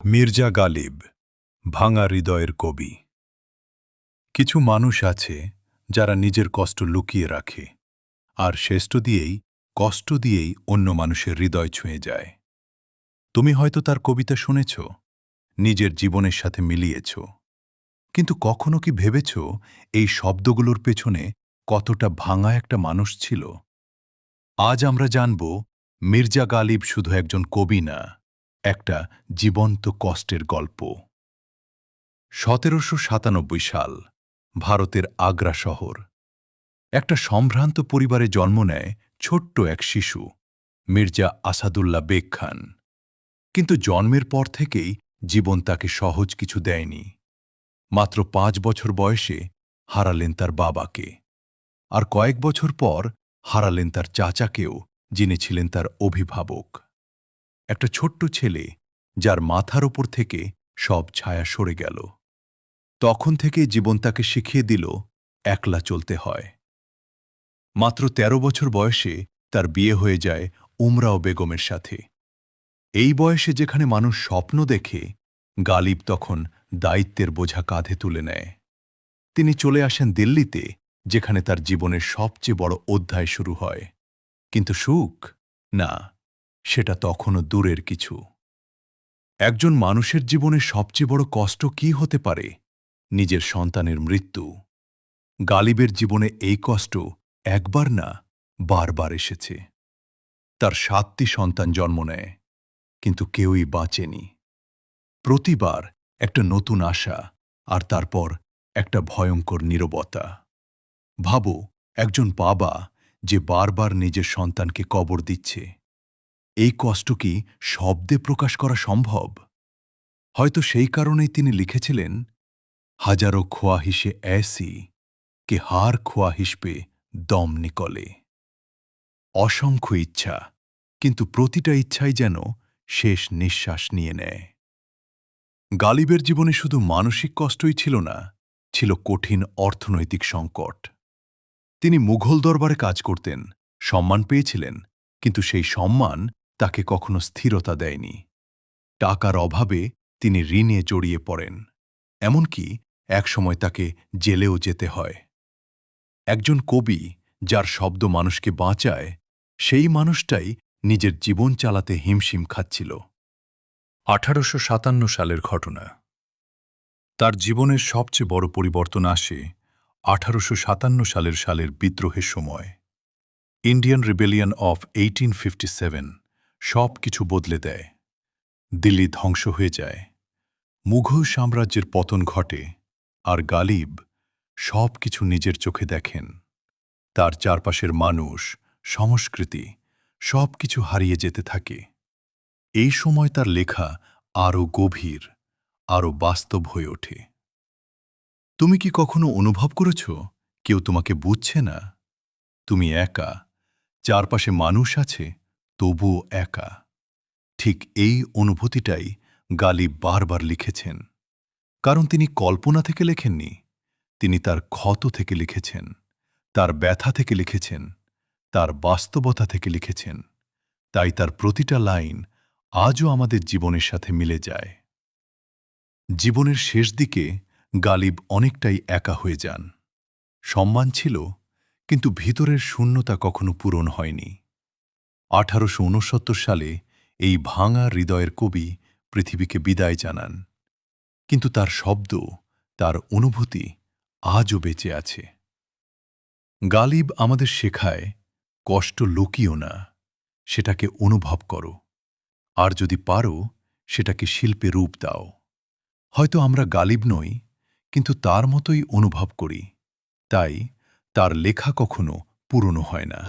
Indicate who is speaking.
Speaker 1: মির্জা গালিব, ভাঙা হৃদয়ের কবি। কিছু মানুষ আছে যারা নিজের কষ্ট লুকিয়ে রাখে, আর কষ্ট দিয়েই অন্য মানুষের হৃদয় ছুঁয়ে যায়। তুমি হয়তো তার কবিতা শুনেছ, নিজের জীবনের সাথে মিলিয়েছ, কিন্তু কখনো কি ভেবেছ এই শব্দগুলোর পেছনে কতটা ভাঙা একটা মানুষ ছিল? আজ আমরা জানব, মির্জা গালিব শুধু একজন কবি না, একটা জীবন্ত কষ্টের গল্প। ১৭৯৭ সাল, ভারতের আগ্রা শহর। একটা সম্ভ্রান্ত পরিবারে জন্ম নেয় ছোট্ট এক শিশু, মির্জা আসাদুল্লাহ বেগ খান। কিন্তু জন্মের পর থেকেই জীবন তাকে সহজ কিছু দেয়নি। মাত্র ৫ বছর বয়সে হারালেন তার বাবাকে, আর কয়েক বছর পর হারালেন তার চাচাকেও, যিনি ছিলেন তার অভিভাবক। একটা ছোট্ট ছেলে, যার মাথার ওপর থেকে সব ছায়া সরে গেল। তখন থেকে জীবন তাকে শিখিয়ে দিল, একলা চলতে হয়। মাত্র ১৩ বছর বয়সে তার বিয়ে হয়ে যায় উমরাও বেগমের সাথে। এই বয়সে যেখানে মানুষ স্বপ্ন দেখে, গালিব তখন দায়িত্বের বোঝা কাঁধে তুলে নেয়। তিনি চলে আসেন দিল্লিতে, যেখানে তার জীবনের সবচেয়ে বড় অধ্যায় শুরু হয়। কিন্তু সুখ? না, সেটা তখনও দূরের কিছু। একজন মানুষের জীবনে সবচেয়ে বড় কষ্ট কি হতে পারে? নিজের সন্তানের মৃত্যু। গালিবের জীবনে এই কষ্ট একবার না, বারবার এসেছে। তার ৭টি সন্তান জন্ম নেয়, কিন্তু কেউই বাঁচেনি। প্রতিবার একটা নতুন আশা, আর তারপর একটা ভয়ঙ্কর নীরবতা। ভাবো, একজন বাবা যে বারবার নিজের সন্তানকে কবর দিচ্ছে। এই কষ্ট কি শব্দে প্রকাশ করা সম্ভব? হয়তো সেই কারণেই তিনি লিখেছিলেন, হাজারো খ্বাহিশে ऐसी কে হার খ্বাহিশ পে দম নিকলে। অসংখ্য ইচ্ছা, কিন্তু প্রতিটা ইচ্ছাই যেন শেষ নিঃশ্বাস নিয়ে নেয়। গালিবের জীবনে শুধু মানসিক কষ্টই ছিল না, ছিল কঠিন অর্থনৈতিক সংকট। তিনি মুঘল দরবারে কাজ করতেন, সম্মান পেয়েছিলেন, কিন্তু সেই সম্মান তাকে কখনো স্থিরতা দেয়নি। টাকার অভাবে তিনি ঋণে জড়িয়ে পড়েন, এমনকি একসময় তাকে জেলেও যেতে হয়। একজন কবি, যার শব্দ মানুষকে বাঁচায়, সেই মানুষটাই নিজের জীবন চালাতে হিমশিম খাচ্ছিল। ১৮৫৭ সালের ঘটনা। তার জীবনের সবচেয়ে বড় পরিবর্তন আসে ১৮৫৭ সালের বিদ্রোহের সময়। ইন্ডিয়ান রিবেলিয়ন অফ 1857 সব কিছু বদলে দেয়। দিল্লি ধ্বংস হয়ে যায়, মুঘল সাম্রাজ্যের পতন ঘটে, আর গালিব সব কিছু নিজের চোখে দেখেন। তার চারপাশের মানুষ, সংস্কৃতি, সব কিছু হারিয়ে যেতে থাকে। এই সময় তার লেখা আরও গভীর, আরও বাস্তব হয়ে ওঠে। তুমি কি কখনো অনুভব করেছ, কেউ তোমাকে বুঝছে না? তুমি একা, চারপাশে মানুষ আছে, তবুও একা। ঠিক এই অনুভূতিটাই গালিব বারবার লিখেছেন। কারণ তিনি কল্পনা থেকে লেখেননি, তিনি তার ক্ষত থেকে লিখেছেন, তার ব্যথা থেকে লিখেছেন, তার বাস্তবতা থেকে লিখেছেন। তাই তার প্রতিটা লাইন আজও আমাদের জীবনের সাথে মিলে যায়। জীবনের শেষ দিকে গালিব অনেকটাই একা হয়ে যান। সম্মান ছিল, কিন্তু ভিতরের শূন্যতা কখনো পূরণ হয়নি। ১৮৬৯ সালে এই ভাঙা হৃদয়ের কবি পৃথিবীকে বিদায় জানান, কিন্তু তার শব্দ, তার অনুভূতি আজও বেঁচে আছে। গালিব আমাদের শেখায়, কষ্ট লুকিও না, সেটাকে অনুভব করো, আর যদি পারো সেটাকে শিল্পে রূপ দাও। হয়তো আমরা গালিব নই, কিন্তু তার মতোই অনুভব করি। তাই তার লেখা কখনো পুরনো হয় না।